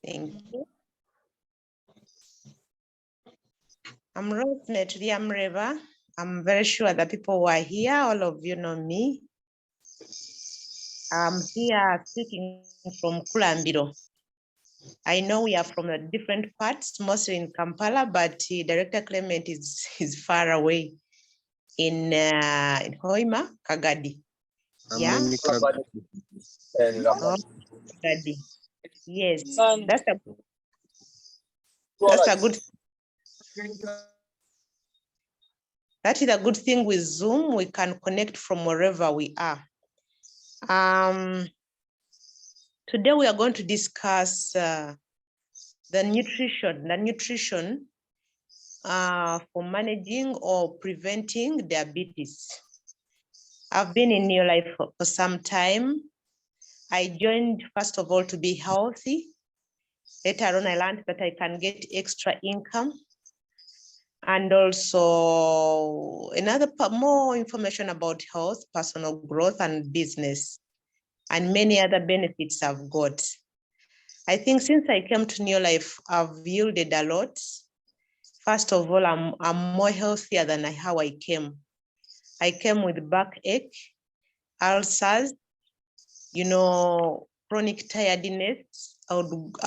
Thank you. I'm Rosemary Amreva. I'm very sure that people who are here, all of you know me. I'm here speaking from Kulambiro. I know we are from different parts, mostly in Kampala, but Director Clement is far away in Hoima, Kagadi. Yeah. Oh, Kagadi. Yes, that's a good. That is a good thing with Zoom. We can connect from wherever we are. Today we are going to discuss the nutrition for managing or preventing diabetes. I've been in neolife for some time. I joined, first of all, to be healthy. Later on, I learned that I can get extra income. And also more information about health, personal growth, and business, and many other benefits I've got. I think since I came to neolife, I've yielded a lot. First of all, I'm more healthier than how I came. I came with backache, ulcers, chronic tiredness. I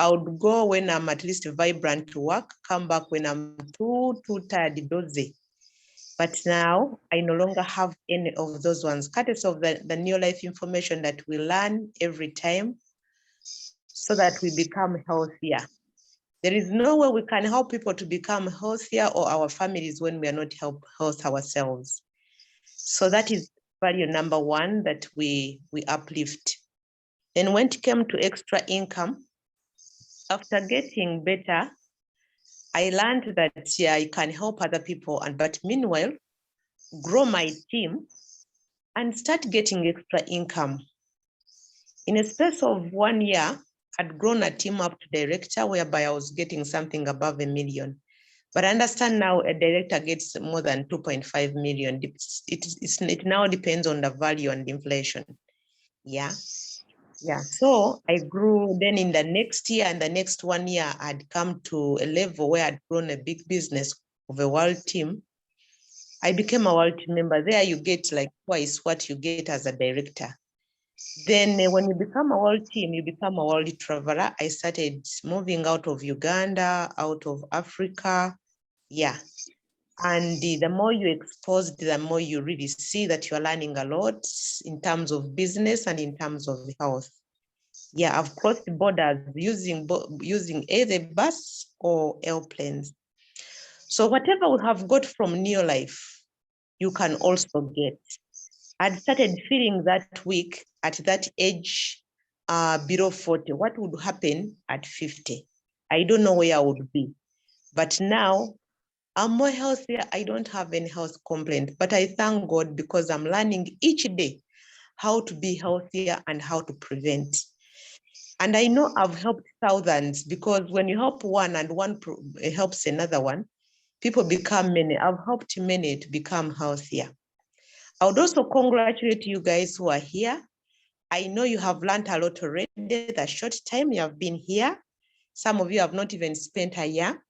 would go when I'm at least vibrant to work, come back when I'm too tired, dozy. But now I no longer have any of those ones, courtesy of the neolife information that we learn every time so that we become healthier. There is no way we can help people to become healthier or our families when we are not health ourselves. So that is value number one that we uplift. Then when it came to extra income, after getting better, I learned that I can help other people, but meanwhile, grow my team and start getting extra income. In a space of 1 year, I'd grown a team up to director, whereby I was getting something above $1 million. But I understand now a director gets more than 2.5 million. It now depends on the value and inflation. Yeah. So I grew. Then in the next year and the next 1 year, I'd come to a level where I'd grown a big business of a world team. I became a world team member. There you get like twice what you get as a director. Then when you become a world team, you become a world traveler. I started moving out of Uganda, out of Africa. Yeah. And the more you exposed, the more you really see that you're learning a lot in terms of business and in terms of health. Yeah, I've crossed borders using either bus or airplanes. So whatever we have got from neolife, you can also get. I'd started feeling that weak at that age, below 40. What would happen at 50? I don't know where I would be. But now I'm more healthier. I don't have any health complaint, but I thank God because I'm learning each day how to be healthier and how to prevent. And I know I've helped thousands, because when you help one and one helps another one, people become many. I've helped many to become healthier. I would also congratulate you guys who are here. I know you have learned a lot already, the short time you have been here. Some of you have not even spent a year.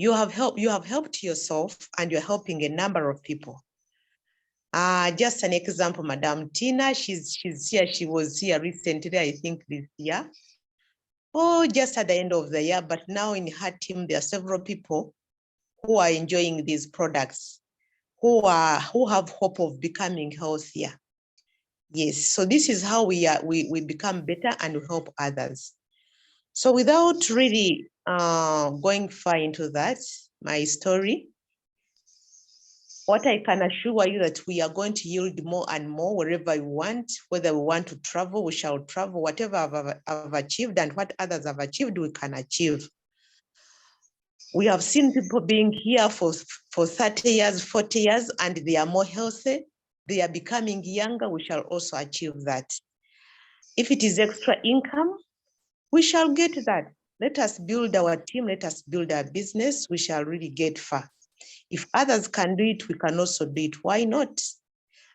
You have helped yourself, and you're helping a number of people. Just an example, Madam Tina, she's here. She was here recently, I think this year. Just at the end of the year, but now in her team, there are several people who are enjoying these products, who have hope of becoming healthier. Yes, so this is how we become better and we help others. So without really going far into that, my story, what I can assure you that we are going to yield more and more wherever we want. Whether we want to travel, we shall travel. Whatever I've achieved and what others have achieved, we can achieve. We have seen people being here for 30 years, 40 years, and they are more healthy. They are becoming younger. We shall also achieve that. If it is extra income, we shall get that. Let us build our team. Let us build our business. We shall really get far. If others can do it, we can also do it. Why not?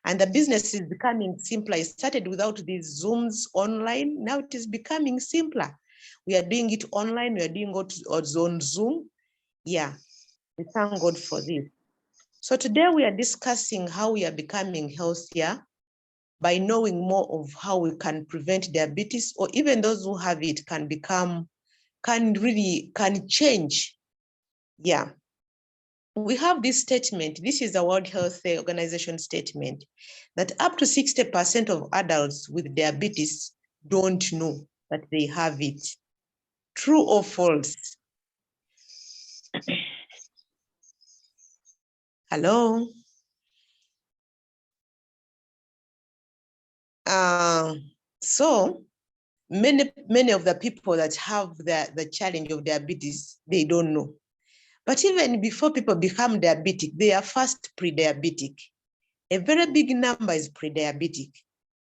And the business is becoming simpler. It started without these Zooms online. Now it is becoming simpler. We are doing it online. We are doing it on Zoom. Yeah, we thank God for this. So today we are discussing how we are becoming healthier by knowing more of how we can prevent diabetes, or even those who have it can change. Yeah. We have this statement. This is the World Health Organization statement that up to 60% of adults with diabetes don't know that they have it. True or false? Hello? So many of the people that have the challenge of diabetes, they don't know. But even before people become diabetic, they are first pre-diabetic. A very big number is pre-diabetic.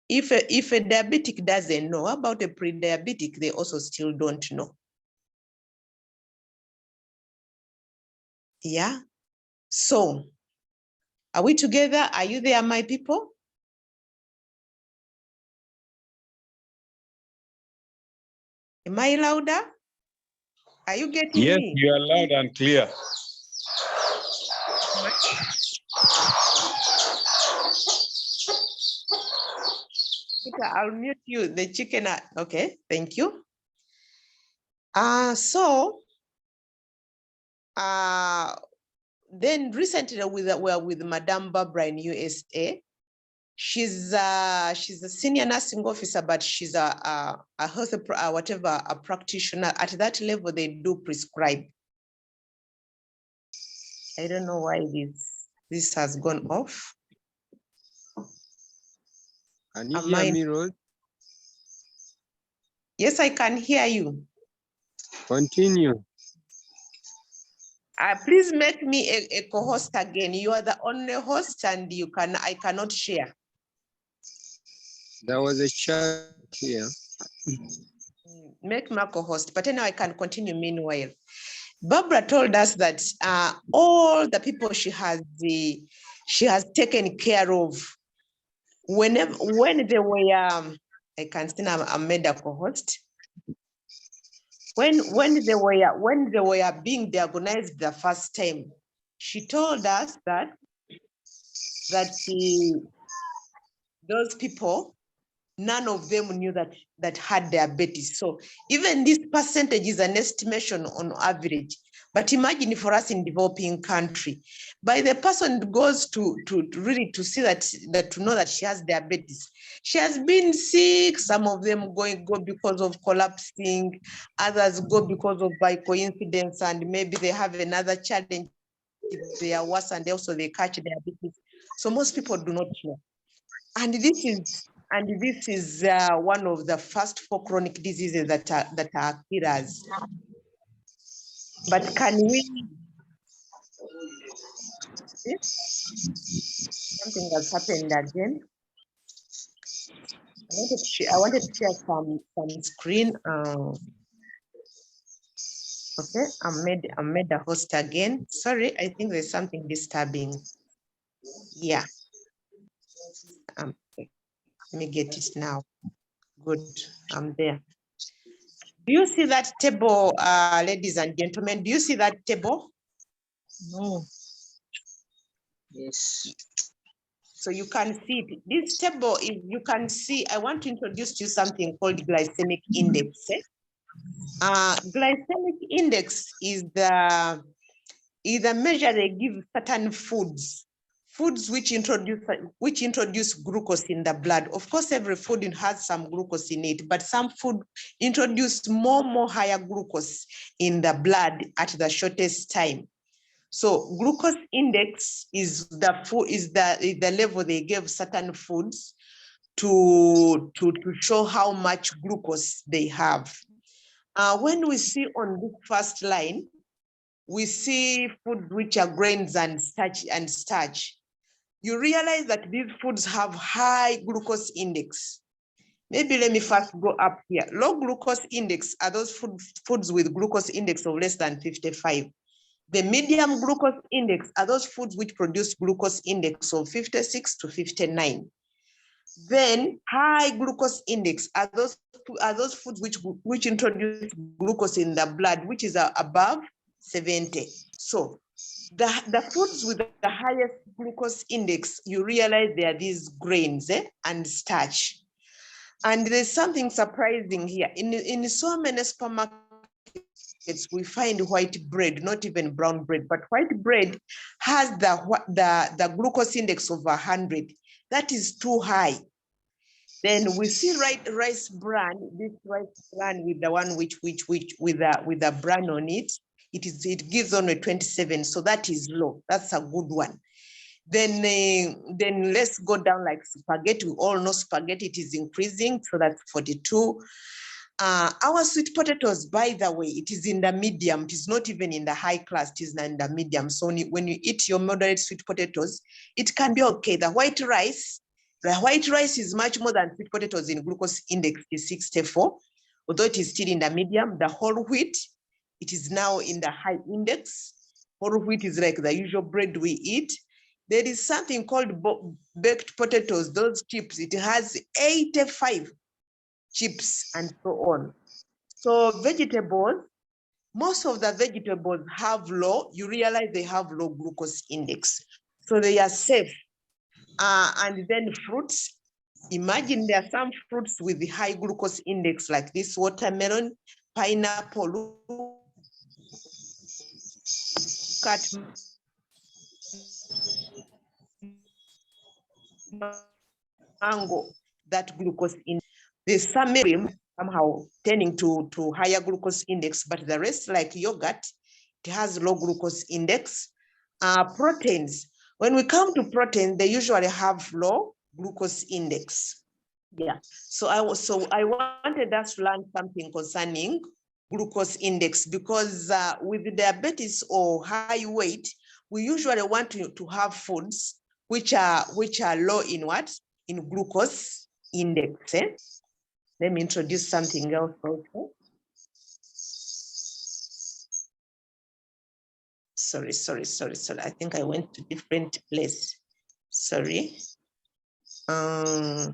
If a diabetic doesn't know about a pre-diabetic, they also still don't know. Yeah. So are we together? Are you there, my people? Am I louder? Are you getting Yes, me? you are loud and clear. I'll mute you. The chicken. Okay, thank you. Then recently we're with Madame Barbara in USA. She's a senior nursing officer, but she's a health a practitioner. At that level, they do prescribe. I don't know why this has gone off. Can you hear me, Rose? Yes, I can hear you. Continue. Please make me a co-host again. You are the only host, and I cannot share. There was a chat here. Make me a co-host, but now I can continue meanwhile. Barbara told us that all the people she has taken care of, when they were, I can see now I made a co-host. When they were being diagnosed the first time, she told us that those people, none of them knew that had diabetes. So even this percentage is an estimation on average. But imagine for us in developing country, by the person goes to really to see that to know that she has diabetes. She has been sick. Some of them go because of collapsing. Others go because of by coincidence, and maybe they have another challenge. They are worse, and also they catch diabetes. So most people do not know. And this is one of the first 4 chronic diseases that are killers. But can we? Something has happened again. I wanted to share some screen. Okay, I'm made a host again. Sorry, I think there's something disturbing. Yeah. Let me get it now. Good, I'm there. Do you see that table, ladies and gentlemen? Do you see that table? No. Yes. So you can see it. This table is, you can see, I want to introduce to you something called glycemic index. Glycemic index is the measure they give certain foods which introduce glucose in the blood. Of course, every food has some glucose in it, but some food introduce more higher glucose in the blood at the shortest time. So glucose index is the level they give certain foods to show how much glucose they have. When we see on this first line, we see food which are grains and starch. You realize that these foods have high glucose index. Maybe let me first go up here. Low glucose index are those foods with glucose index of less than 55. The medium glucose index are those foods which produce glucose index of 56 to 59. Then high glucose index are those foods which introduce glucose in the blood, which is above 70. So the foods with the highest glucose index, you realize they are these grains and starch. And there's something surprising here. In so many supermarkets, we find white bread, not even brown bread, but white bread has the glucose index of 100. That is too high. Then we see rice bran, this rice bran with the one with the bran on it. It gives only 27, so that is low. That's a good one. Then let's go down like spaghetti. We all know spaghetti, it is increasing, so that's 42. Our sweet potatoes, by the way, it is in the medium. It is not even in the high class, it is in the medium. So when you eat your moderate sweet potatoes, it can be okay. The white rice is much more than sweet potatoes in glucose index is 64, although it is still in the medium. The whole wheat, it is now in the high index. Whole wheat is like the usual bread we eat. There is something called baked potatoes, those chips. It has 85 chips and so on. So vegetables, most of the vegetables have low, you realize they have low glucose index. So they are safe. And then fruits, imagine there are some fruits with the high glucose index like this watermelon, pineapple, look at mango, that glucose index. There's some somehow tending to higher glucose index, but the rest like yogurt, it has low glucose index. Proteins, when we come to protein, they usually have low glucose index. Yeah, so I wanted us to learn something concerning glucose index, because with diabetes or high weight, we usually want to have foods which are low in what? In glucose index. Let me introduce something else also. Sorry. I think I went to different place. Sorry. Okay.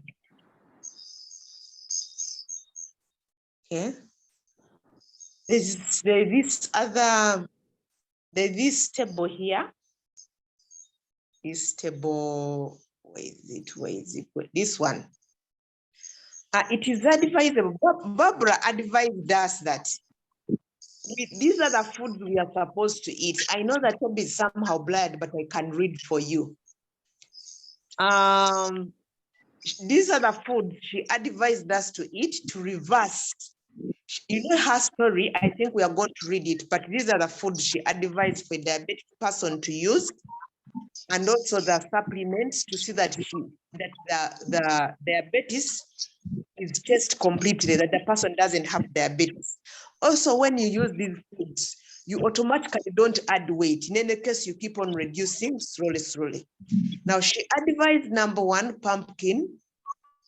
There's this table here. This table, where is it? This one. It is advisable. Barbara advised us that these are the foods we are supposed to eat. I know that will be somehow blurred, but I can read for you. These are the foods she advised us to eat to reverse. You know her story. I think we are going to read it, but these are the foods she advised for a diabetic person to use, and also the supplements to see that the diabetes is just completely, that the person doesn't have diabetes. Also, when you use these foods, you automatically don't add weight. In any case, you keep on reducing slowly. Now, she advised number one, pumpkin,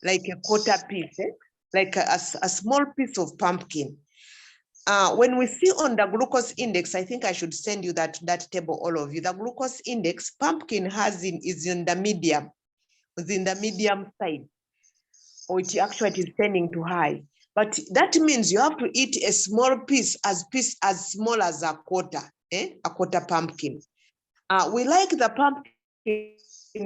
like a quarter piece, like a small piece of pumpkin. When we see on the glucose index, I think I should send you that table, all of you. The glucose index, pumpkin is in the medium, within the medium side, or it actually is tending to high. But that means you have to eat a small piece as small as a quarter pumpkin. We like the pumpkin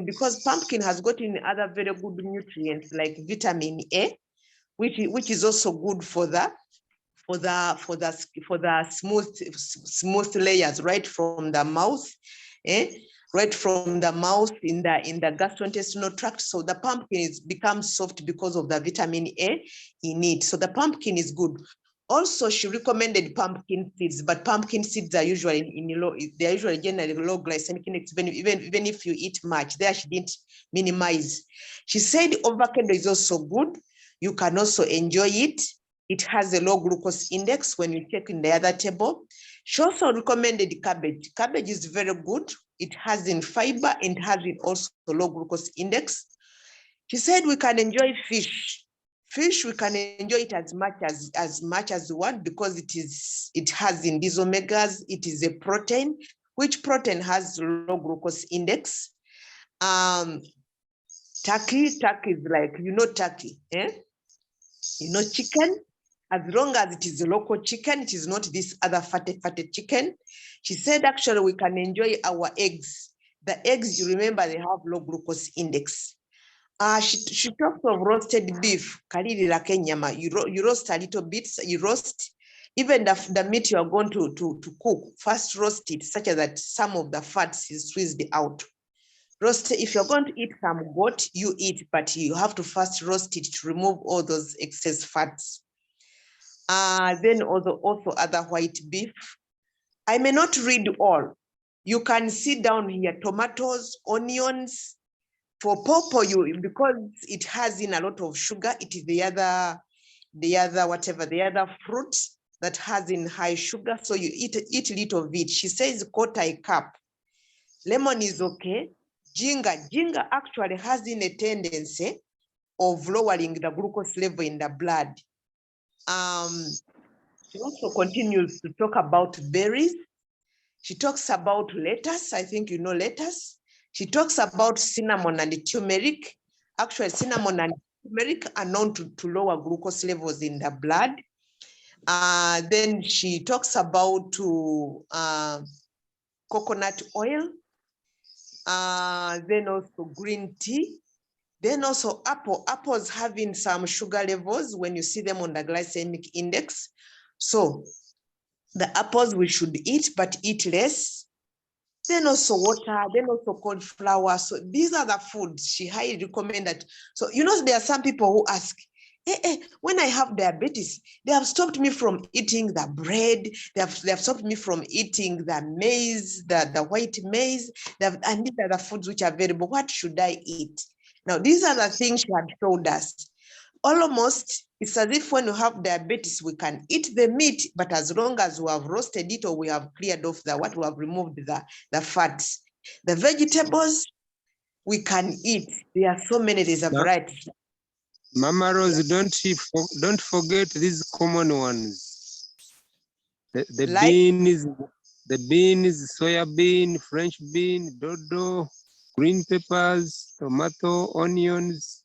because pumpkin has gotten other very good nutrients like vitamin A, which is also good for the smooth layers right from the mouth, right from the mouth in the gastrointestinal tract. So the pumpkin becomes soft because of the vitamin A in it. So the pumpkin is good. Also, she recommended pumpkin seeds, but pumpkin seeds are usually they're usually generally low glycemic index, even if you eat much. There she didn't minimize. She said avocado is also good. You can also enjoy it. It has a low glucose index when you check in the other table. She also recommended cabbage. Cabbage is very good. It has in fiber and has also low glucose index. She said we can enjoy fish. Fish, we can enjoy it as much as we want because it has in these omegas. It is a protein, which protein has low glucose index. Turkey is like, turkey, eh? Chicken, as long as it is a local chicken, it is not this other fatted chicken. She said, actually, we can enjoy our eggs. The eggs, you remember, they have low glucose index. She talks of roasted beef, kalilira kenyama. You roast a little bit, you roast. Even the meat you are going to cook, first roast it such that some of the fats is squeezed out. Roast, if you're going to eat some goat, you eat, but you have to first roast it to remove all those excess fats. Then also other white beef. I may not read all. You can see down here, tomatoes, onions. For pawpaw, because it has in a lot of sugar, it is the other fruit that has in high sugar. So you eat little of it. She says quarter a cup. Lemon is okay. Ginger actually has in a tendency of lowering the glucose level in the blood. She also continues to talk about berries. She talks about lettuce. I think you know lettuce. She talks about cinnamon and turmeric. Actually, cinnamon and turmeric are known to lower glucose levels in the blood. Then she talks about coconut oil. Then also green tea. Then also apples having some sugar levels when you see them on the glycemic index. So the apples we should eat, but eat less. Then also water, then also cauliflower. So these are the foods she highly recommended. So, there are some people who ask, when I have diabetes, they have stopped me from eating the bread. They have stopped me from eating the maize, the white maize. And these are the foods which are available. What should I eat? Now, these are the things she had told us. Almost, it's as if when you have diabetes, we can eat the meat, but as long as we have roasted it or we have cleared off we have removed the fats. The vegetables, we can eat. There are so many, there's a variety. Mama Rose, don't forget these common ones. The Like, beans, soya bean, French bean, dodo, green peppers, tomato, onions.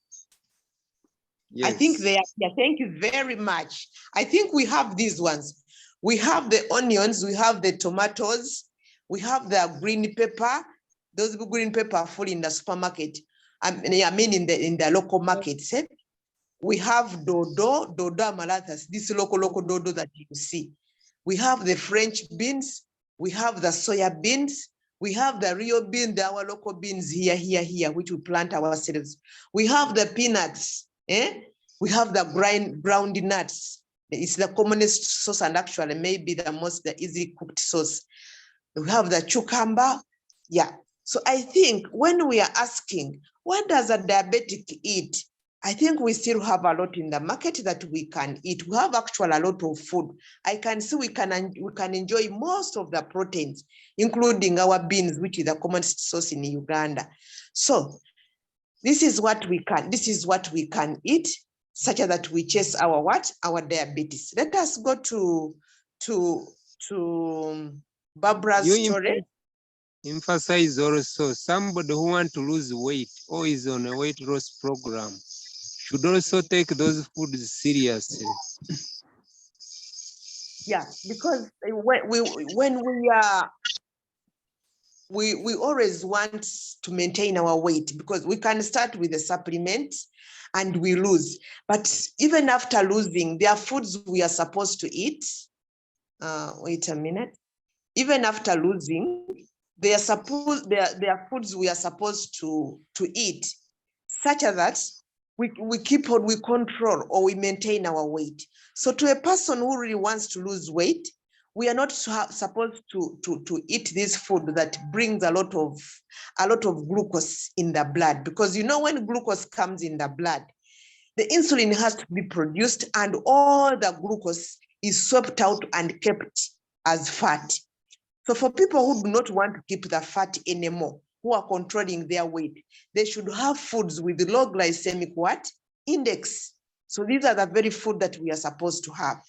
I think Yes. thank you very much. I think we have these ones. We have the onions, we have the tomatoes, we have the green pepper. Those green pepper are full in the supermarket. I mean in the local markets. Eh? We have dodo malathas, this local dodo that you see. We have the French beans, we have the soya beans, we have the real bean, our local beans here, which we plant ourselves. We have the peanuts, we have the ground nuts. It's the commonest sauce and actually maybe the easily cooked sauce. We have the cucumber. Yeah. So I think when we are asking, what does a diabetic eat? I think we still have a lot in the market that we can eat. We have actually a lot of food. I can see we can enjoy most of the proteins, including our beans, which is the common source in Uganda. So this is what we can eat, such that we chase our diabetes. Let us go to Barbara's story. Emphasize also somebody who wants to lose weight or is on a weight loss program should also take those foods seriously. Yeah, because when we always want to maintain our weight, because we can start with a supplement and we lose. But even after losing, there are foods we are supposed to eat. Wait a minute. Even after losing, there are foods we are supposed to eat, such that we control or we maintain our weight. So to a person who really wants to lose weight, we are not supposed to eat this food that brings a lot of glucose in the blood, because when glucose comes in the blood, the insulin has to be produced and all the glucose is swept out and kept as fat. So for people who do not want to keep the fat anymore, who are controlling their weight, they should have foods with low glycemic index. So these are the very food that we are supposed to have.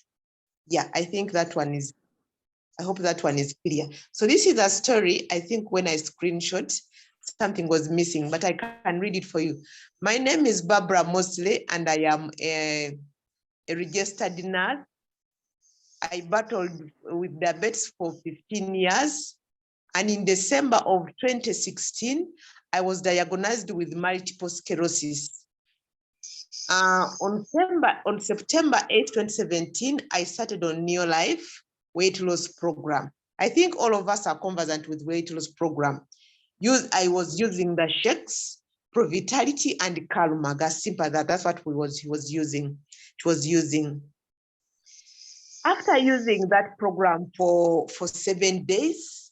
Yeah, I think I hope that one is clear. So this is a story, I think, when I screenshot something was missing, but I can read it for you. My name is Barbara Mosley, and I am a registered nurse. I battled with diabetes for 15 years. And in December of 2016, I was diagnosed with multiple sclerosis. On September 8, 2017, I started on neolife weight loss program. I think all of us are conversant with weight loss program. I was using the shakes, Provitality, and Calmag. As simple as that. That's what he was using. After using that program for 7 days,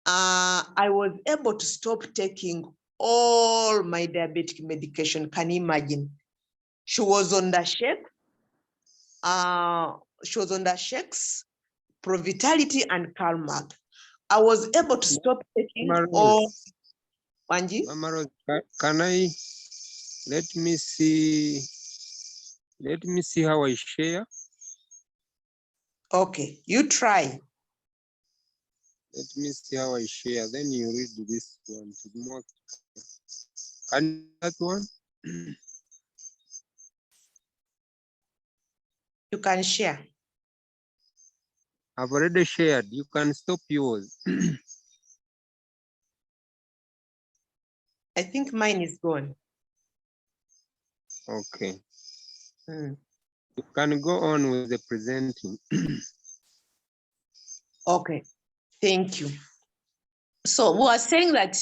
I was able to stop taking all my diabetic medication. Can you imagine? She was on the shake. She was on the shakes, Provitality, and Calmag. I was able to stop taking all. Wanji? Mama Rose, can I, let me see how I share. Okay, you try. Let me see how I share. Then you read this one. Can that one? You can share. I've already shared. You can stop yours. I think mine is gone. Okay. Mm. You can go on with the presenting. Okay, thank you. So we are saying that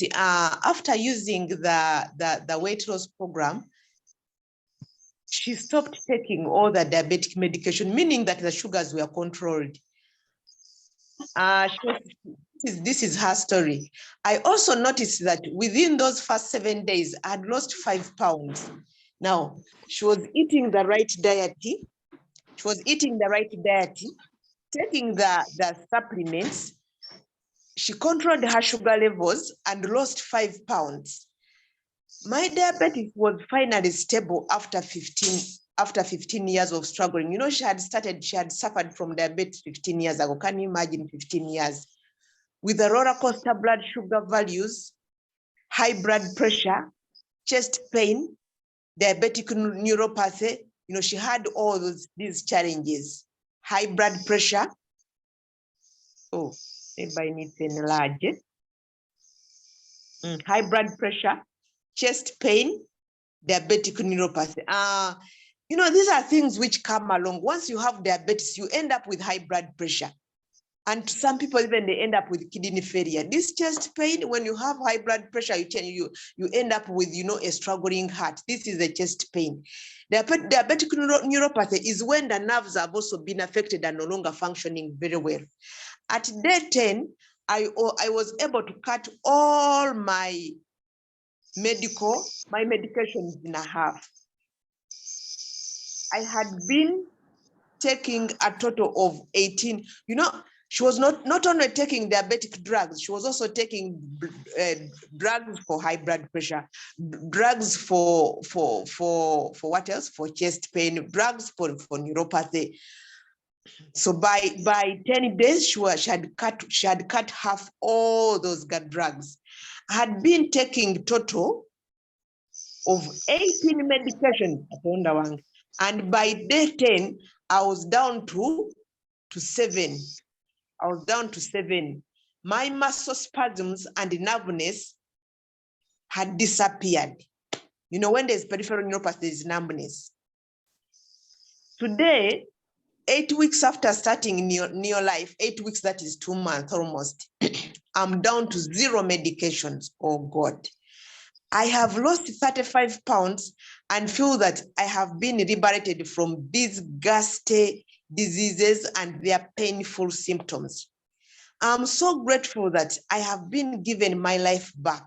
after using the weight loss program, she stopped taking all the diabetic medication, meaning that the sugars were controlled. This is her story. I also noticed that within those first 7 days, I had lost 5 pounds. Now, she was eating the right diet. Taking the supplements. She controlled her sugar levels and lost 5 pounds. My diabetes was finally stable after 15 years of struggling. You know, she had suffered from diabetes 15 years ago. Can you imagine 15 years? With the roller coaster blood sugar values, high blood pressure, chest pain, diabetic neuropathy. You know, she had all these challenges. High blood pressure. Oh, maybe I need to enlarge it. High blood pressure, chest pain, diabetic neuropathy. You know, these are things which come along. Once you have diabetes, you end up with high blood pressure. And some people even they end up with kidney failure. This chest pain, when you have high blood pressure, you end up with, you know, a struggling heart. This is a chest pain. Diabetic neuropathy is when the nerves have also been affected and no longer functioning very well. At day 10, I was able to cut all my medications in half. I had been taking a total of 18. You know, she was not only taking diabetic drugs, she was also taking drugs for high blood pressure, drugs for what else? For chest pain, drugs for neuropathy. So by 10 days, she had cut half all those drugs. I had been taking total of 18 medications, and by day 10, I was down to 7. I was down to 7. My muscle spasms and numbness had disappeared. You know, when there's peripheral neuropathy, there's numbness. Today, 8 weeks after starting neolife, 8 weeks, that is 2 months almost, I'm down to 0 medications. Oh God. I have lost 35 pounds and feel that I have been liberated from these ghastly diseases and their painful symptoms. I'm so grateful that I have been given my life back.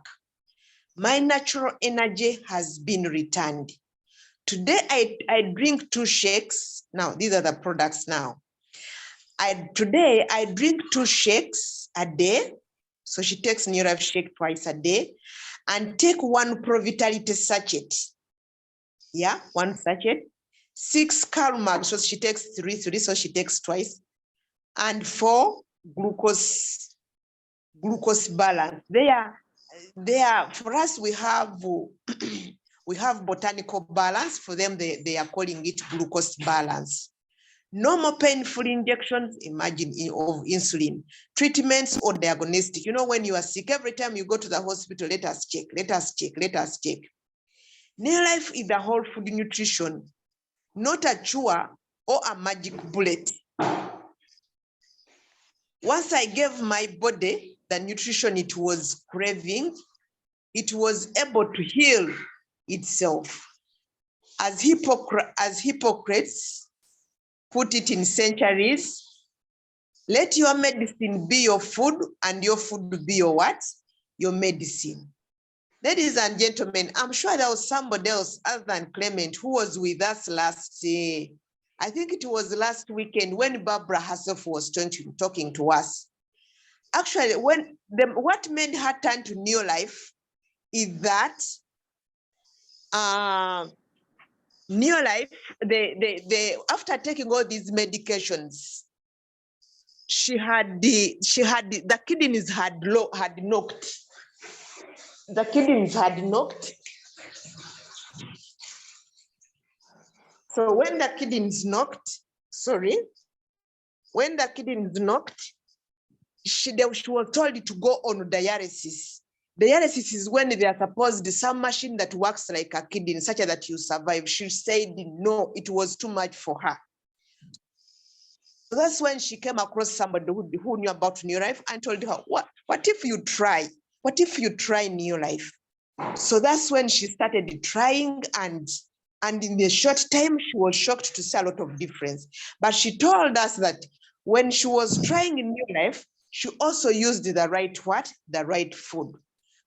My natural energy has been returned. Today, I drink 2 shakes. Now, these are the products now. Today, I drink 2 shakes a day. So she takes neolife shake twice a day and take 1 Provitality sachet. Yeah, 1 sachet. 6 Calmag, so she takes 3, so she takes twice. And 4 glucose balance. there, for us, we have we have botanical balance. For them, they are calling it glucose balance. Normal painful injections, imagine, of insulin, treatments or diagnostic. You know, when you are sick, every time you go to the hospital, let us check, let us check, let us check. Neolife is the whole food nutrition, not a cure or a magic bullet. Once I gave my body the nutrition it was craving, it was able to heal itself. As Hippocrates put it in centuries, let your medicine be your food and your food be your what? Your medicine. Ladies and gentlemen, I'm sure there was somebody else other than Clement who was with us last, I think it was last weekend when Barbara herself was talking to us. Actually, what made her turn to neolife is that neolife, after taking all these medications, the kidneys had knocked. The kidneys had knocked. So when the kidneys knocked, when the kidneys knocked, she was told to go on dialysis. Dialysis is when they are supposed some machine that works like a kidney, such that you survive. She said no, it was too much for her. So that's when she came across somebody who knew about neolife and told her, what if you try? What if you try neolife? So that's when she started trying, and in a short time, she was shocked to see a lot of difference. But she told us that when she was trying in neolife, she also used the right food.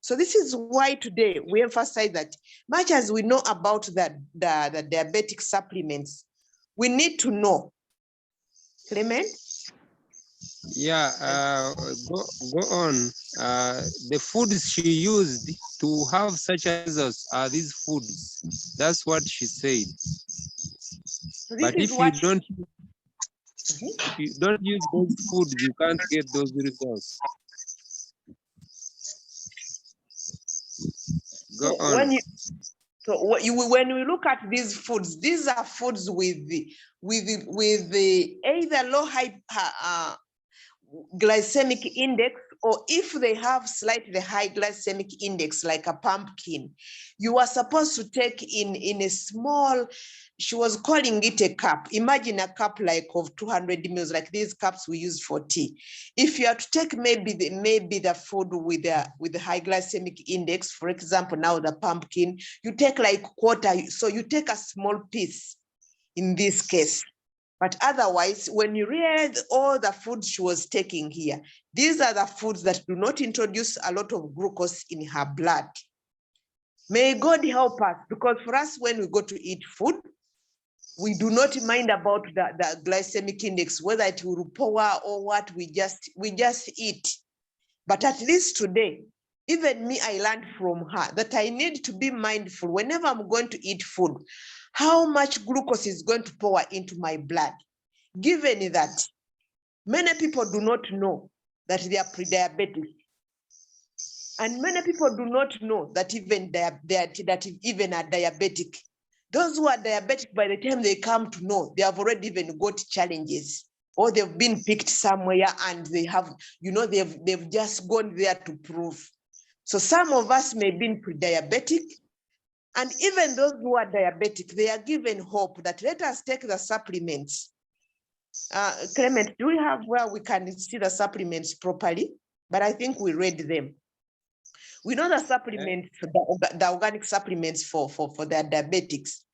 So this is why today we emphasize that much as we know about the diabetic supplements, we need to know. Clement? Yeah, go on. The foods she used to have such results are these foods. That's what she said. So But if you don't use those foods, you can't get those results. Go on. When we look at these foods, these are foods with the either low glycemic index, or if they have slightly high glycemic index, like a pumpkin, you are supposed to take in a small, she was calling it a cup. Imagine a cup like of 200 mils, like these cups we use for tea. If you are to take maybe the food with the high glycemic index, for example, now the pumpkin, you take like quarter, so you take a small piece in this case. But otherwise, when you read all the foods she was taking here, these are the foods that do not introduce a lot of glucose in her blood. May God help us, because for us, when we go to eat food, we do not mind about the glycemic index, whether it will power or what, we just eat. But at least today, even me, I learned from her that I need to be mindful whenever I'm going to eat food, how much glucose is going to pour into my blood. Given that many people do not know that they are pre-diabetic, and many people do not know that even even are diabetic. Those who are diabetic, by the time they come to know, they have already even got challenges, or they've been picked somewhere and they have, they've just gone there to prove. So some of us may be pre-diabetic, and even those who are diabetic, they are given hope that let us take the supplements. Clement, do we have where we can see the supplements properly? But I think we read them. We know the supplements, the organic supplements for their diabetics.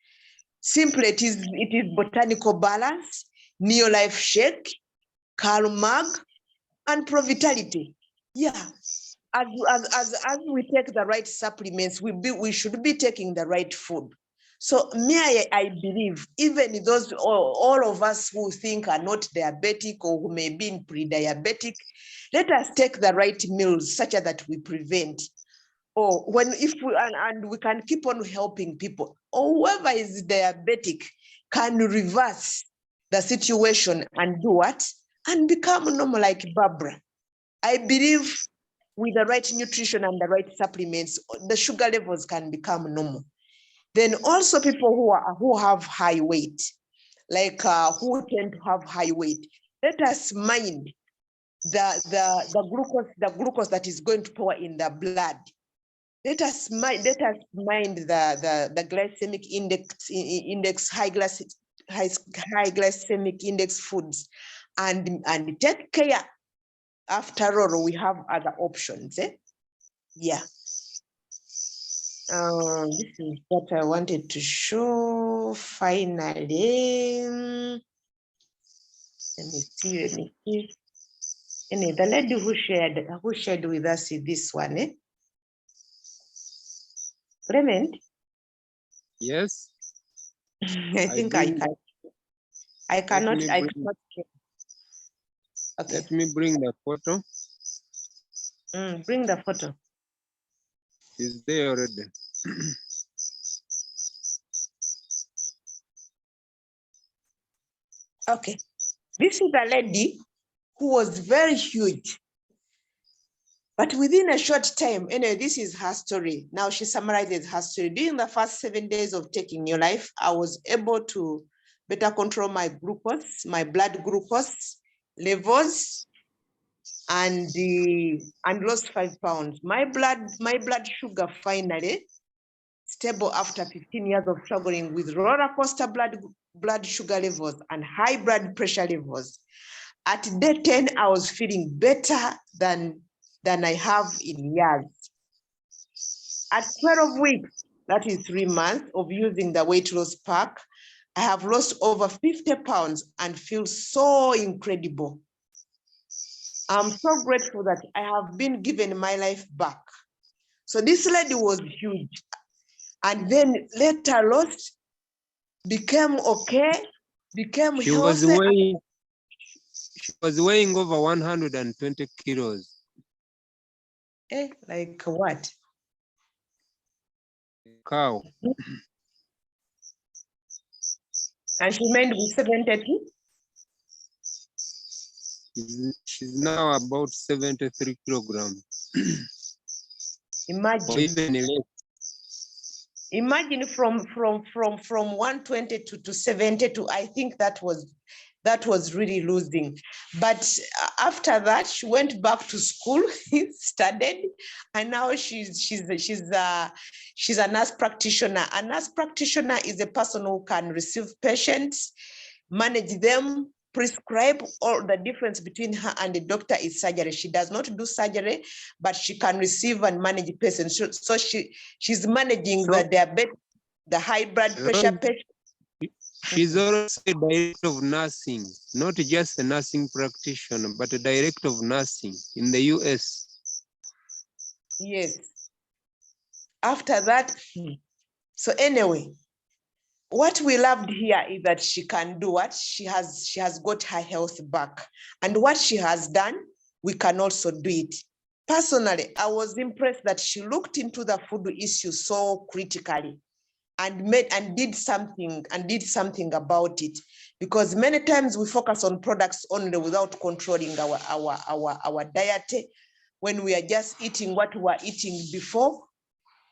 Simply, it is botanical balance, neolife shake, Mag, and Provitality. Yeah. As we take the right supplements, we should be taking the right food. So I believe even those, all of us who think are not diabetic or who may be pre-diabetic, let us take the right meals such that we prevent. Or and we can keep on helping people. Or whoever is diabetic can reverse the situation and do what? And become normal like Barbara. I believe with the right nutrition and the right supplements, the sugar levels can become normal. Then also people who have high weight, like who tend to have high weight, let us mind the glucose that is going to pour in the blood. Let us mind the glycemic index high glycemic index foods, and take care. After all, we have other options. Yeah. This is what I wanted to show. Finally, let me see. Anyway, the lady who shared with us this one, Clement. Yes. I think I cannot. Okay. Let me bring the photo. Bring the photo. It's there already. Okay. This is a lady who was very huge. But within a short time, anyway, this is her story. Now she summarizes her story. During the first 7 days of taking neolife, I was able to better control my glucose, my blood glucose levels, and lost 5 pounds. My blood sugar finally stable after 15 years of struggling with roller coaster blood sugar levels and high blood pressure levels. At day 10, I was feeling better than I have in years. At 12 weeks, that is 3 months of using the weight loss pack, I have lost over 50 pounds and feel so incredible. I'm so grateful that I have been given my life back. So this lady was huge. And then later lost, became okay, became healthy. She was weighing over 120 kilos. Like what? Cow. And she meant with 72? She's now about 73 kilograms. Imagine. Or even less. Imagine from 120 to 72. I think that was really losing. But after that, she went back to school, studied, and now she's a nurse practitioner. A nurse practitioner is a person who can receive patients, manage them, prescribe. All the difference between her and the doctor is surgery. She does not do surgery, but she can receive and manage patients. So she's managing the diabetes, the high blood pressure patient. She's also a director of nursing, not just a nursing practitioner, but a director of nursing in the US. Yes. After that, so anyway, what we loved here is that she can do what she has got her health back, and what she has done, we can also do it. Personally, I was impressed that she looked into the food issue so critically and did something about it, because many times we focus on products only without controlling our diet, when we are just eating what we were eating before.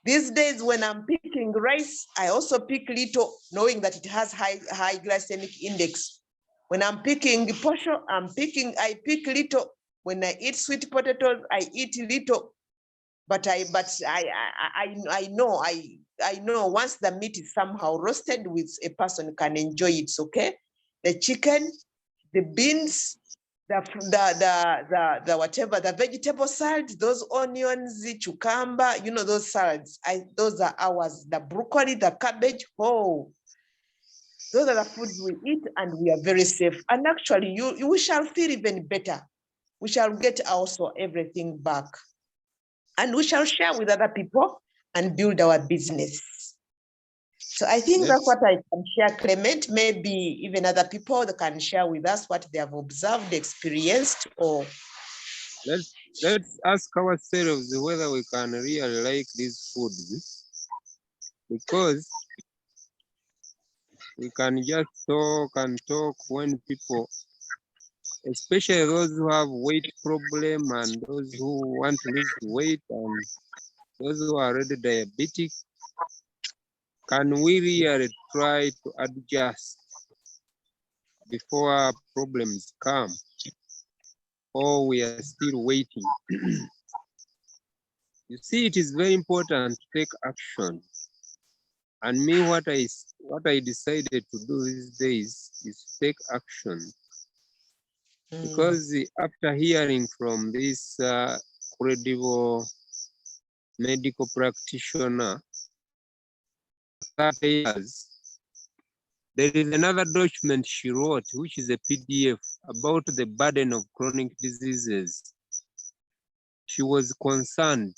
These days, when I'm picking rice, I also pick little, knowing that it has high glycemic index. When I'm picking posho, I pick little. When I eat sweet potatoes, I eat little. But I know once the meat is somehow roasted, with a person can enjoy it. It's okay. The chicken, the beans, the whatever, the vegetable salads, those onions, the cucumber, those salads, those are ours. The broccoli, the cabbage, those are the foods we eat, and we are very safe. And actually, we shall feel even better. We shall get also everything back, and we shall share with other people and build our business. So I think that's what I can share, Clement. Maybe even other people that can share with us what they have observed, experienced, or let's ask ourselves whether we can really like these foods, because we can just talk and talk when people especially those who have weight problem and those who want to lose weight and those who are already diabetic, can we really try to adjust before problems come, or we are still waiting? You see, it is very important to take action. And me, what I decided to do these days is to take action. Because after hearing from this credible medical practitioner, 30 years, there is another document she wrote, which is a PDF about the burden of chronic diseases. She was concerned.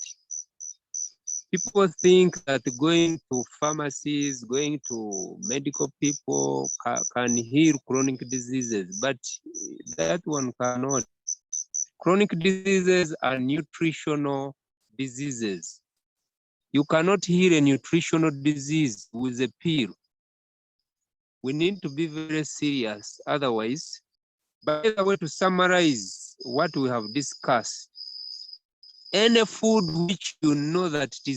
People think that going to pharmacies, going to medical people can heal chronic diseases, but that one cannot. Chronic diseases are nutritional diseases. You cannot heal a nutritional disease with a pill. We need to be very serious. Otherwise, by the way, to summarize what we have discussed, any food which you know that it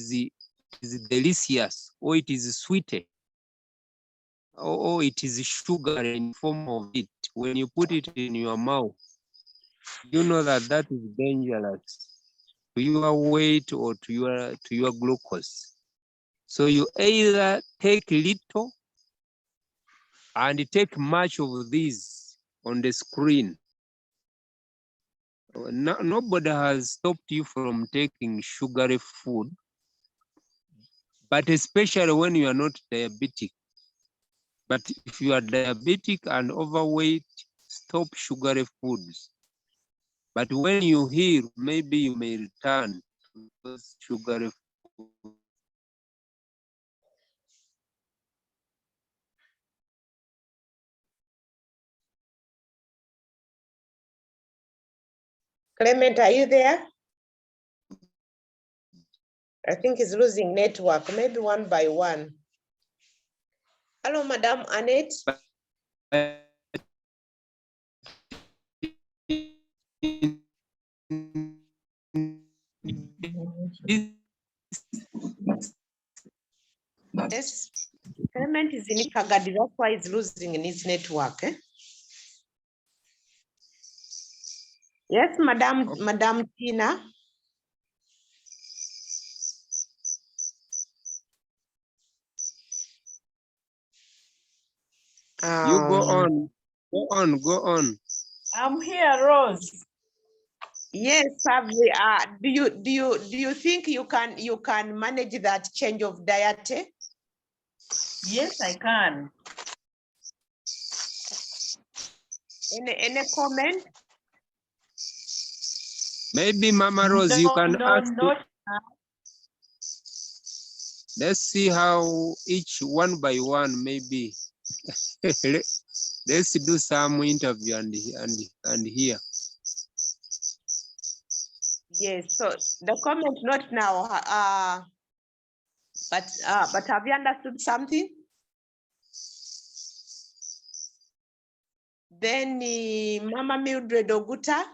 is delicious, or it is sweet, or it is sugar in form of it, when you put it in your mouth, you know that that is dangerous to your weight or to your glucose. So you either take little and take much of these on the screen. Nobody has stopped you from taking sugary food, but especially when you are not diabetic. But if you are diabetic and overweight, stop sugary foods. But when you heal, maybe you may return to those sugary foods. Clement, are you there? I think he's losing network, maybe one by one. Hello, Madam Annette. Yes, Clement is in Kagadi, that's why he's losing in his network. Yes, Madam Tina. You go on. I'm here, Rose. Yes, do you think you can manage that change of diet? Yes, I can. Any comment? Maybe Mama Rose, you can ask. Not. Let's see how each one by one, maybe. Let's do some interview and hear. Yes, so the comment not now, but have you understood something? Then Mama Mildred Oguta.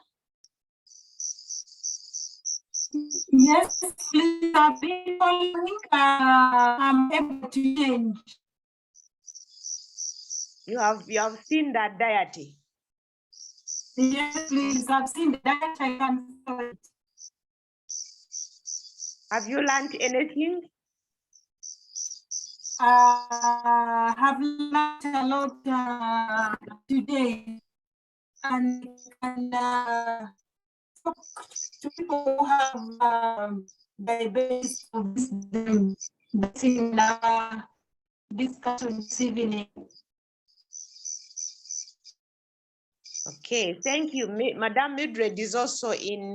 Yes, please. I've been following. I'm able to change. You have seen that deity. Yes, please. I've seen the diet. I can follow it. Have you learned anything? Have learned a lot today, and can talk to people who have diabetes of this day. That's in discussion this evening. Okay, thank you. Madam Mildred is also in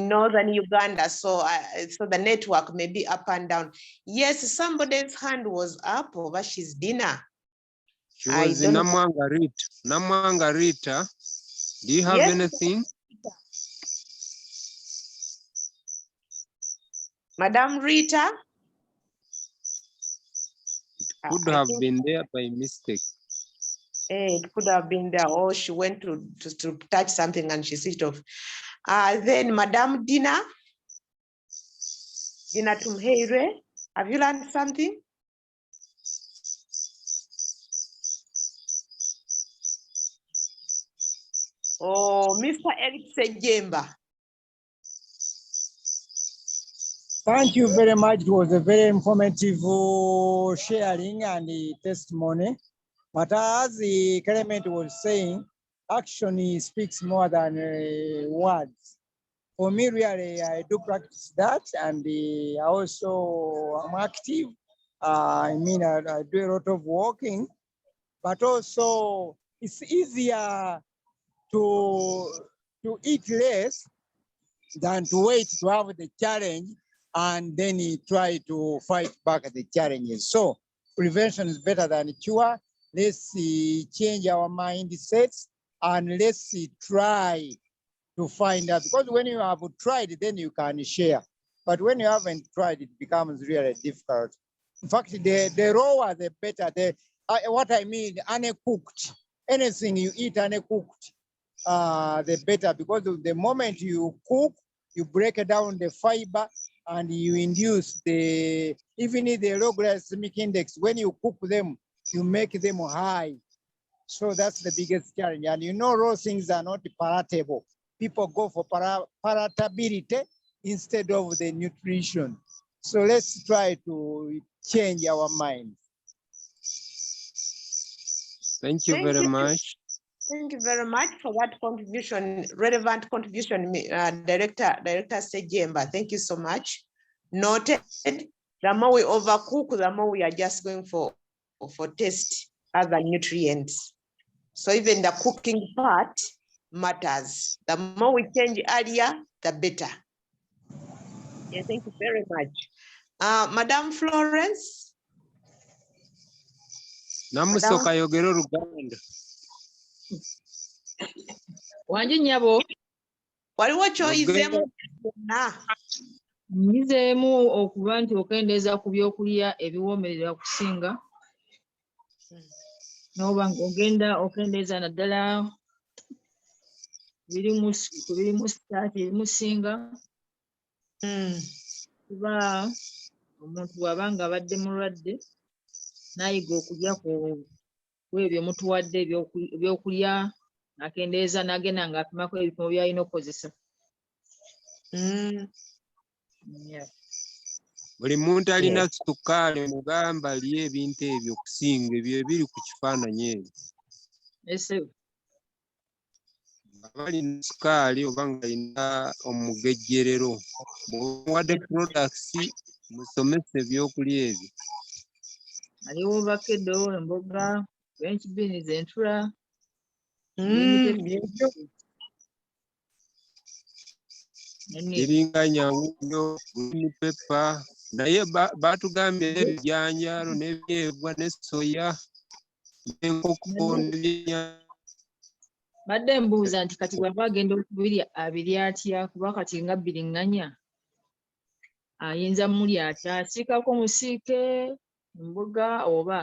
northern Uganda, so so the network may be up and down. Yes, somebody's hand was up over she's dinner. She was in Namwanga Rita. Do you have anything? Madam Rita? Could have been there by mistake. It could have been there, or she went to touch something and she switched off. Then Madame Dina Tumheire, have you learned something? Oh, Mr. Eric Sejemba. Thank you very much. It was a very informative sharing and testimony. But as the Clement was saying, action speaks more than words. For me, really, I do practice that, and I also am active. I do a lot of walking, but also it's easier to eat less than to wait to have the challenge and then try to fight back the challenges. So prevention is better than cure. Let's change our mindsets and let's try to find out, because when you have tried, then you can share. But when you haven't tried, it becomes really difficult. In fact, the rawer, the better. What I mean, uncooked. Anything you eat uncooked, the better, because the moment you cook, you break down the fiber and you induce even the low glycemic index. When you cook them, you make them high. So that's the biggest challenge. And you know, raw things are not palatable. People go for palatability instead of the nutrition. So let's try to change our minds. Thank you very much. Thank you very much for that contribution, relevant contribution, Director Sejemba. Thank you so much. Noted. The more we overcook, the more we are just going for taste other nutrients. So even the cooking part matters. The more we change earlier, the better. Yeah, thank you very much. Madam Florence. Namusoka yogero Luganda. Wanji nyabo. Waliwo kyoyizeemu na. Nyizeemu okuba nti okendeeza ku byokulya ebiwoomerera kusinga. N'oba okendeeza naddala birimu sitaati ebimusinga. Kuba omuntu bw'aba nga abadde mulwadde n'ayiga okulya ku ebyo mutuwadde ebyokulya, akendeeza n'agenda ng'apimako ebipimo by'alina okukozesa. Buli muntu alina sukkaali mugamba alye ebintu ebyo okusinga ebyo ebiri ku kifaananyi ebyo. Abalina sukkaali oba ng'alina omugejjerero, bw'omuwadde products musomese ebyokulya ebyo. Aliwo vakedo, emboga, french beans, entula. Biringanya wuuyo, green pepper, naye batugambye ebijanjaalo n'ebyebwa ne soya n'enkoko n'ebyenyanja. Badde mbuuza nti kati bw'aba agenda okubirya abirya atya, kuba kati nga biringanya ayinza mulya atya, asiikako musiike emboga oba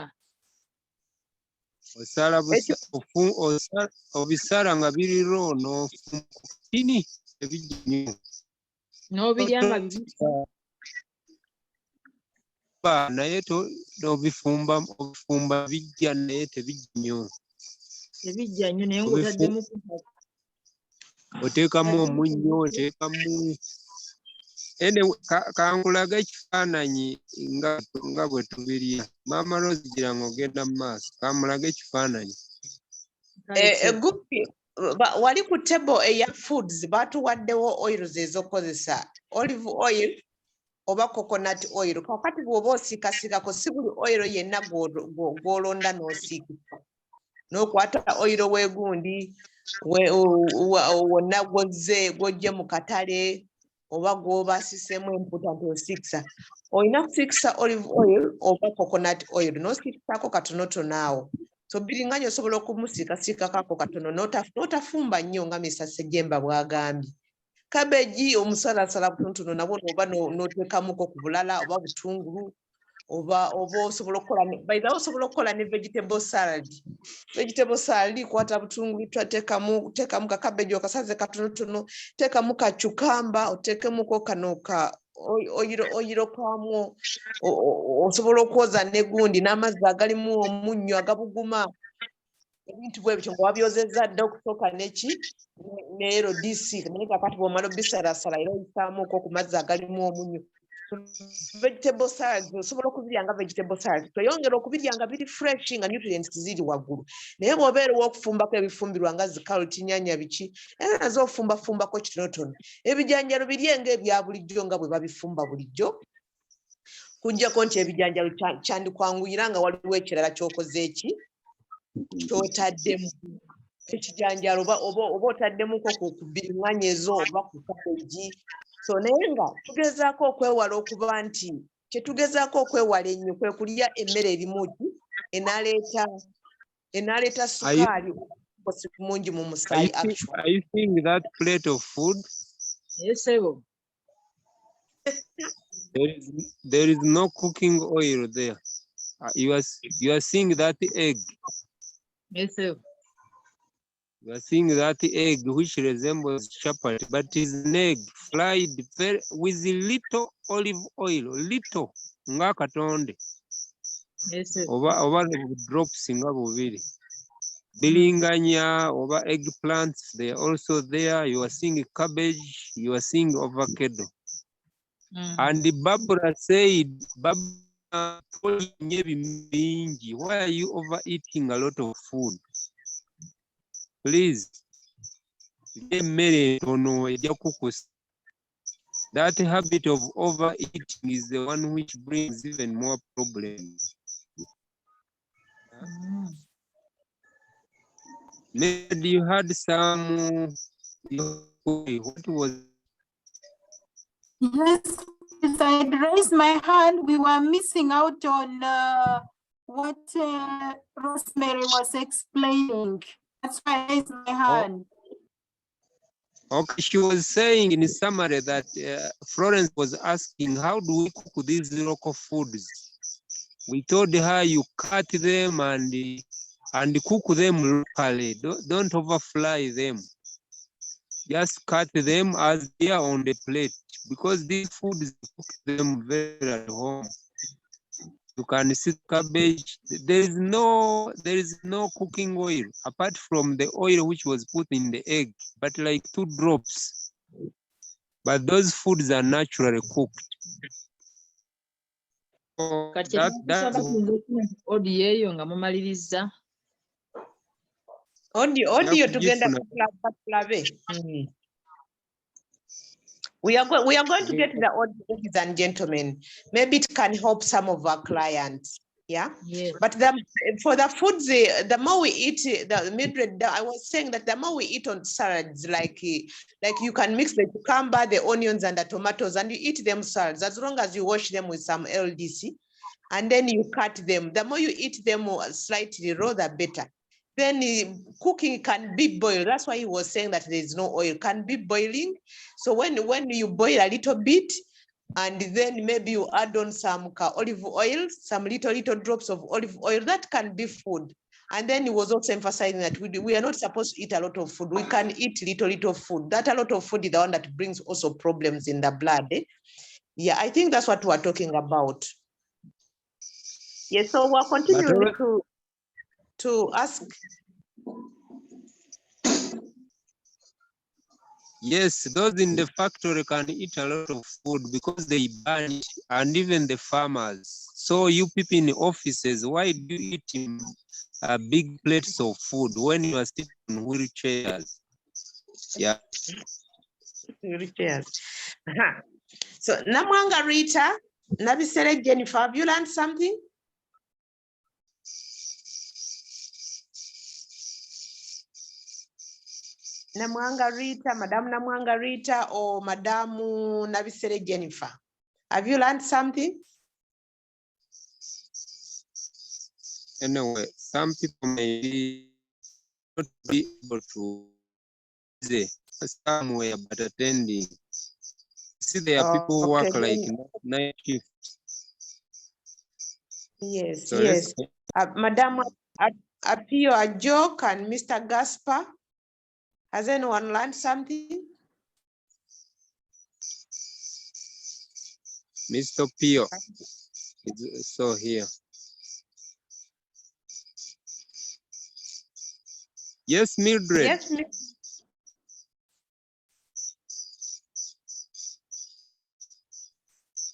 obisala nga biriro n'ofumukini ebijja nnyo. n'obirya nga bibisi. Naye obifumba bijja naye tebijja nnyo. Tebijja nnyo naye ng'otaddemu oteekamu omunnyo, oteekamu. Kankulage ekifaananyi nga bwe tubirya. Maama Rose gira ng'ogenda mu maaso. Kamulage ekifaananyi. Wali ku table eya foods batuwaddewo oils ezokozesa, olive oil oba coconut oil. Kakati bw'oba osiikasiikako si buli oil yenna gw'olonda n'osiikisa. N'okwata oil weegundi wonna gw'ojje mu katale oba gw'oba asisemu emputa nt'osiikisa. Olina kusiikisa olive oil oba coconut oil n'osiikisako katonotono awo. So biringanya osobola okumusiikasiikako ako katono n'otafumba nnyo nga Mr. Sejemba bw'agambye. Kabeegi omusalasala kutonotono nabwo n'oba n'oteekamuko ku bulala oba butungulu oba osobola okukola by the way osobola okukola ne vegetable salad. Vegetable salad kwata butungulu tekamu ka cabbage okasaze katonotono, tekamu ka cucumber, otekemu ko kano ka oyiro kwamu, osobola okwoza ne gundi n'amazzi agalimu omunnyo agabuguma. Ebintu bwe bityo ngo wabyozezza dda okusooka neki ne RDC naye kakati bw'omala obisalasala era oyisaamu ku mazzi agalimu omunnyo. Vegetable salad osobola okubirya nga vegetable salad, toyongera okubirya nga biri fresh nga nutrients ziri waggulu. Naye bw'obeera ow'okufumbako ebifumbirwa nga zi carrot, nnyaanya biki era nazo ofumbafumbako kitonotono. Ebijanjalo birye ng'ebya bulijjo nga bwe babifumba bulijjo, kuggyako nti ebijanjalo kyandikwanguyira nga waliwo ekirala ky'okoze eki ky'otaddemu. Ekijanjalo oba otaddemuko ku biriŋŋanya ezo oba ku kabeji. So naye nga tugezaako okwewala okuba nti kyetugezaako okwewala ennyo kwe kulya emmere erimu ki enaaleeta sukaali mungi mu musaayi. Are you seeing that plate of food? Yes, ebo. There is no cooking oil there. You are seeing that egg. Yes, ebo. You are seeing that egg which resembles chapati, but is an egg fried with little olive oil, little nga katonde. Yes, ebo. Over drops nga bubiri. Bilinganya over eggplants, they are also there. You are seeing cabbage, you are seeing avocado. And Barbara said, Barbara, why are you overeating a lot of food? Please, that habit of overeating is the one which brings even more problems. Maybe you had some, what was? Yes, I raised my hand. We were missing out on what Rosemary was explaining. That's why I raised my hand. Okay, she was saying in summary that Florence was asking, how do we cook these local foods? We told her you cut them and cook them locally. Don't overfry them. Just cut them as they are on the plate, because these foods cook them very at home. You can see cabbage. There is no cooking oil apart from the oil which was put in the egg, but like 2 drops. But those foods are naturally cooked. So that's audio eyo nga mumaliriza. Audio tugenda kulabe. We are going to get the audio, ladies and gentlemen. Maybe it can help some of our clients. Yeah. Yes. But for the foods, the more we eat, I was saying that the more we eat on salads, like you can mix the cucumber, the onions, and the tomatoes, and you eat them salads as long as you wash them with some LDC, and then you cut them. The more you eat them slightly raw, the better. Then cooking can be boiled. That's why he was saying that there is no oil. Can be boiling. So when you boil a little bit, and then maybe you add on some olive oil, some little drops of olive oil, that can be food. And then he was also emphasizing that we are not supposed to eat a lot of food. We can eat little food. That a lot of food is the one that brings also problems in the blood. Yeah, I think that's what we're talking about. Yes, so we're continuing to ask. Yes, those in the factory can eat a lot of food because they burn it, and even the farmers. So you people in the offices, why do you eat in big plates of food when you are sitting in wheelchairs? Yeah. Wheelchairs. So Namwanga Rita, Nabisere Jennifer, have you learned something? Namwanga Rita, Madam Namwanga Rita, or Madam Nabisere Jennifer, have you learned something? Anyway, some people may not be able to say somewhere but attending. See, there are people who work like night shift. Yes, So yes. let's Madam Apio Ajok and Mr. Gaspar. Has anyone learned something? Mr. Pio is so here. Yes, Mildred. Yes,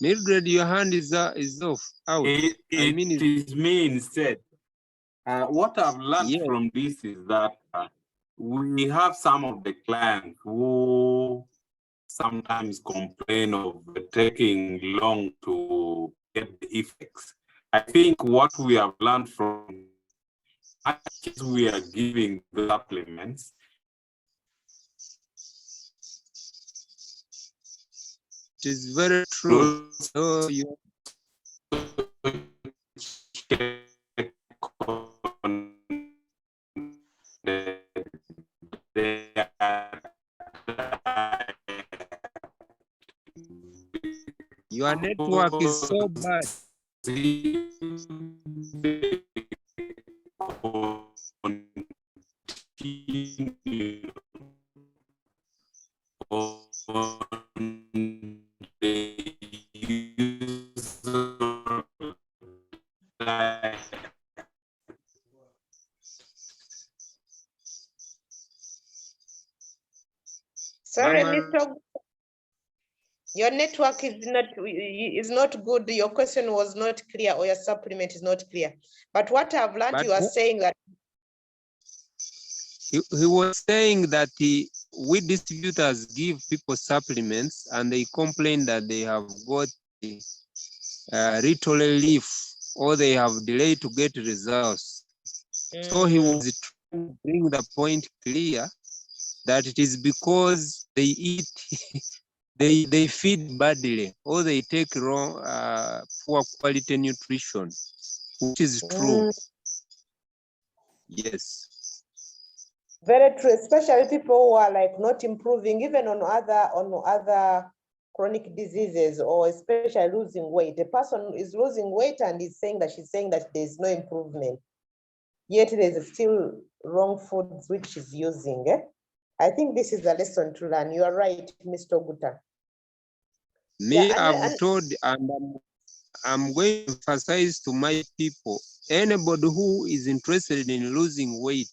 Mildred, your hand is off, out. It is me instead. What I've learned Yes. from this is that we have some of the clients who sometimes complain of taking long to get the effects. I think what we have learned from as we are giving the supplements, It is very true. So you your network is so bad. sorry, Mama, Mr. Your network is not good. Your question was not clear, or your supplement is not clear. But what I've learned, but you are saying that he was saying that we distributors give people supplements and they complain that they have got little relief or they have delayed to get results. So he was trying to bring the point clear that it is because they eat, they feed badly or they take wrong, poor quality nutrition, which is true. Yes. very true, especially people who are like not improving, even on other chronic diseases, or especially losing weight. The person is losing weight and is saying that she's saying that there's no improvement. Yet there's still wrong foods which she's using. I think this is a lesson to learn. You are right, Mr. Guta. Me, I've told, and I'm going to emphasize to my people, anybody who is interested in losing weight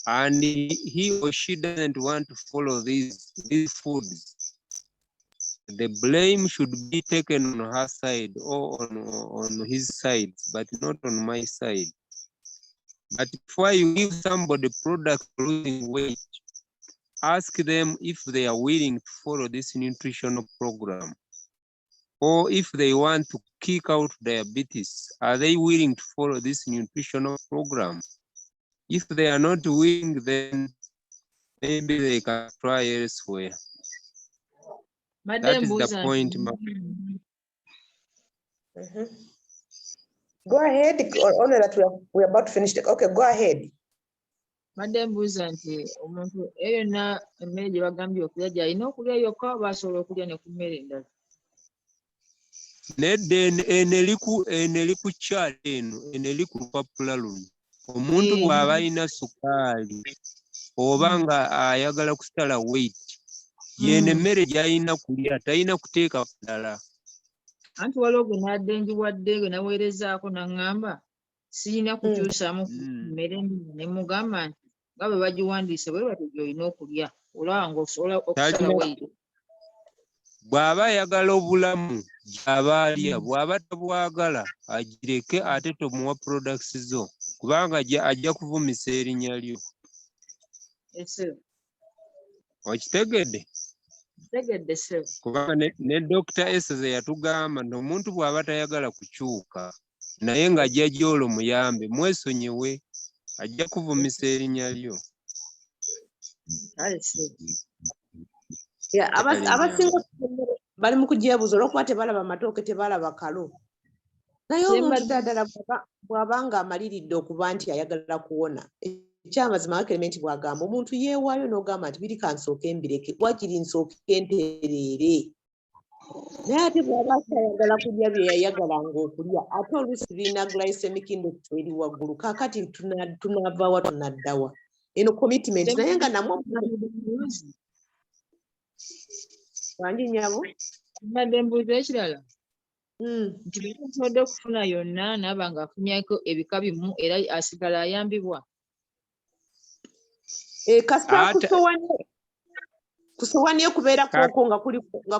and he or she doesn't want to follow these foods, the blame should be taken on her side or on his side, but not on my side. But before you give somebody product for losing weight, ask them if they are willing to follow this nutritional program. Or if they want to kick out diabetes, are they willing to follow this nutritional program? If they are not willing, then maybe they can try elsewhere. That is the point. Go ahead, only that we're about to finish. Okay, go ahead. Madde mbuuza nti omuntu eyo yonna emmere gye bagambye okulya gy'alina okulya yokka oba asobola okulya ne ku mmere endala? Nedda eno eri ku kyalo eno eri ku lupapula luno. Omuntu bw'aba alina sukaali oba nga ayagala kusala weight, yeeno emmere gy'alina kulya talina kuteeka kulala. Anti waliwo gwe n'addengiwadde gwe naweerezaako n'aŋŋamba sirina kukyusaamu mmere ne mugamba nti nga bwe bagiwandiise bwe batyo gy'olina okulya olaba ng'osobola okusala weight. Bw'aba ayagala obulamu gy'aba alya, bw'aba tabwagala agireke ate tomuwa products zo kubanga ajja kuvumisa erinnya lyo. Okitegedde? Tegedde ssebo. Kubanga ne Dr. Eseze yatugamba nti omuntu bw'aba tayagala kukyuka naye nga ajja gy'olwo muyambe mwesonyiwe, ajja kuvumisa erinnya lyo. Abasinga bali mu kujeebuza olw'okuba tebalaba matooke, tebalaba kalo. Naye omuntu ddala bw'aba nga amaliridde okuba nti ayagala kuwona, ekyamazima Clement bw'agamba omuntu yeewaayo n'ogamba nti biri kansooke mbireke, wakiri nsooke ntereere. naye ate bw'aba atayagala kulya bye yayagalanga okulya ate oluusi birina glycemic index eri waggulu kaakati tunaava wa tunaddawa eno commitment naye nga namwe wangi nyabo mbadde mbuuza ekirala nti bwetusobodde okufuna yonna naaba ng'afumyako ebika bimu era asigala ayambibwa kasita kusowanie kubeerako nga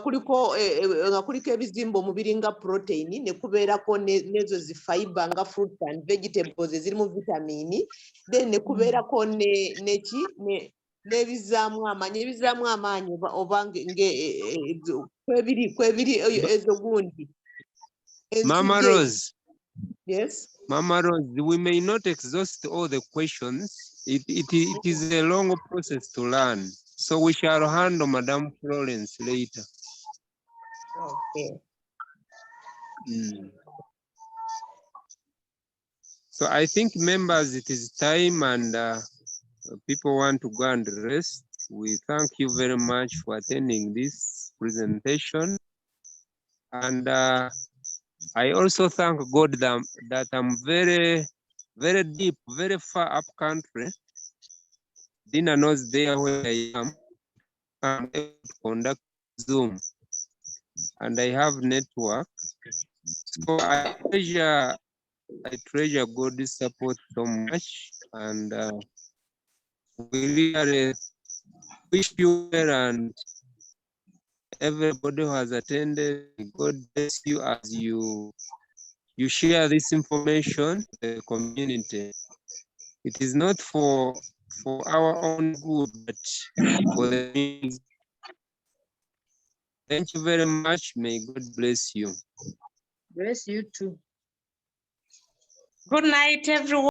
kuliko ebizimba omubiri nga protein ne kubeerako nezo zi fiber nga fruits and vegetables ezirimu vitamini then ne kubeerako n'ebizaamu amaanyi oba kwebiri ezo gundi. Mama Rose. Yes. Mama Rose, we may not exhaust all the questions. It is a long process to learn. So we shall handle Madam Florence later. Okay. So I think members, it is time and people want to go and rest. We thank you very much for attending this presentation. And I also thank God that I'm very, very deep, very far up country. Dina knows there where I am. I'm able to conduct Zoom and I have network. So I treasure God's support so much, and we really wish you well, and everybody who has attended, God bless you as you share this information to the community. It is not for our own good, but for the means. Thank you very much. May God bless you. Bless you too. Good night, everyone.